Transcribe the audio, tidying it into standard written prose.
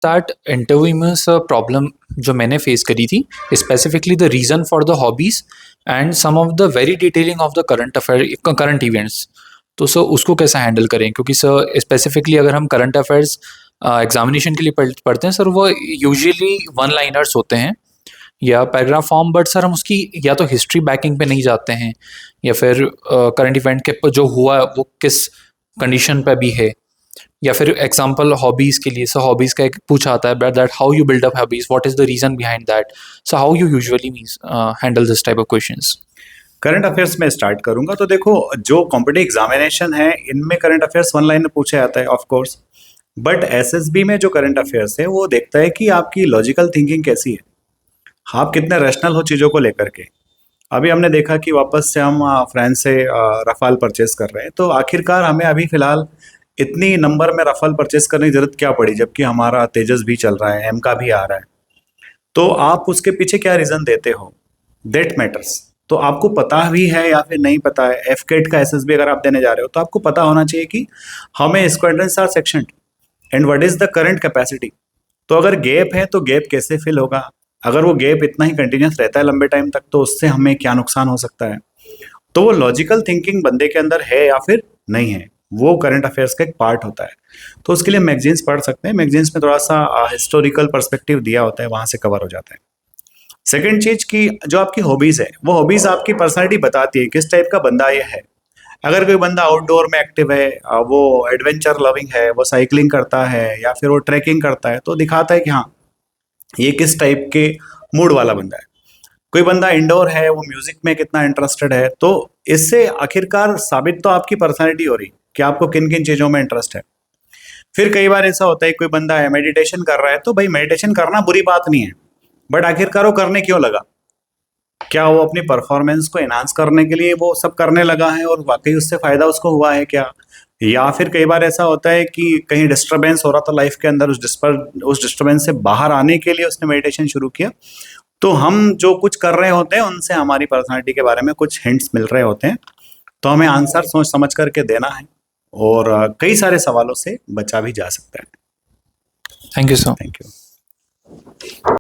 That interview में sir problem जो मैंने फेस करी थी, specifically the reason for the hobbies and some of the very detailing of the current events. तो sir उसको कैसे हैंडल करें, क्योंकि सर स्पेसिफिकली अगर हम करंट अफेयर्स एग्जामिनेशन के लिए पढ़ते हैं सर, वो यूजुअली वन लाइनर्स होते हैं या पैराग्राफ फॉर्म, बट सर हम उसकी या तो हिस्ट्री बैकिंग पे नहीं जाते हैं या फिर करंट इवेंट के जो हुआ वो किस कंडीशन पे भी है, या फिर एग्जांपल हॉबीज़ के लिए सर हॉबीज़ का एक पूछा आता है that how you build up hobbies, what is the reason behind that, so how you usually means handle this type of questions. Current affairs में स्टार्ट करूंगा। तो देखो, जो कॉम्पिटिटिव एग्जामिनेशन है इनमें करंट अफेयर्स वन लाइन में पूछा जाता है ऑफ कोर्स, बट एसएसबी में जो करंट अफेयर्स है वो देखता है कि आपकी लॉजिकल थिंकिंग कैसी है, आप कितने रैशनल हो चीज़ों को लेकर के। अभी हमने देखा कि वापस से हम फ्रांस से रफाल परचेस कर रहे हैं, तो आखिरकार हमें अभी फिलहाल इतनी नंबर में रफाल परचेस करने की जरूरत क्या पड़ी, जबकि हमारा तेजस भी चल रहा है, एम का भी आ रहा है। तो आप उसके पीछे क्या रीजन देते हो, दैट मैटर्स। तो आपको पता भी है या फिर नहीं पता है, एफकेट का एसएसबी अगर आप देने जा रहे हो तो आपको पता होना चाहिए कि हमें squadrons or section and what is the current capacity. तो अगर गैप है तो गैप कैसे फिल होगा, अगर वो गैप इतना ही कंटिन्यूस रहता है लंबे टाइम तक तो उससे हमें क्या नुकसान हो सकता है। तो वो लॉजिकल थिंकिंग बंदे के अंदर है या फिर नहीं है, वो करंट अफेयर्स का एक पार्ट होता है। तो उसके लिए मैगजीन्स पढ़ सकते हैं, मैगजीन्स में थोड़ा सा हिस्टोरिकल पर्सपेक्टिव दिया होता है, वहां से कवर हो जाता है। सेकंड चीज की जो आपकी हॉबीज है, वो हॉबीज आपकी पर्सनालिटी बताती है किस टाइप का बंदा ये है। अगर कोई बंदा आउटडोर में एक्टिव है, वो एडवेंचर लविंग है, वो साइकिलिंग करता है या फिर वो ट्रैकिंग करता है, तो दिखाता है कि हाँ ये किस टाइप के मूड वाला बंदा है। कोई बंदा इंडोर है, वो म्यूजिक में कितना इंटरेस्टेड है, तो इससे आखिरकार साबित तो आपकी पर्सनैलिटी हो रही कि आपको किन किन चीजों में इंटरेस्ट है। फिर कई बार ऐसा होता है कोई बंदा है मेडिटेशन कर रहा है, तो भाई मेडिटेशन करना बुरी बात नहीं है, बट आखिरकार वो करने क्यों लगा, क्या वो अपनी परफॉर्मेंस को एनहांस करने के लिए वो सब करने लगा है और वाकई उससे फायदा उसको हुआ है क्या। या फिर कई बार ऐसा होता है कि कहीं डिस्टरबेंस हो रहा था लाइफ के अंदर, उस डिस्टरबेंस से बाहर आने के लिए उसने मेडिटेशन शुरू किया। तो हम जो कुछ कर रहे होते हैं उनसे हमारी पर्सनालिटी के बारे में कुछ हिंट्स मिल रहे होते हैं, तो हमें आंसर सोच समझ करके देना है और कई सारे सवालों से बचा भी जा सकता है। Thank you sir. Thank you.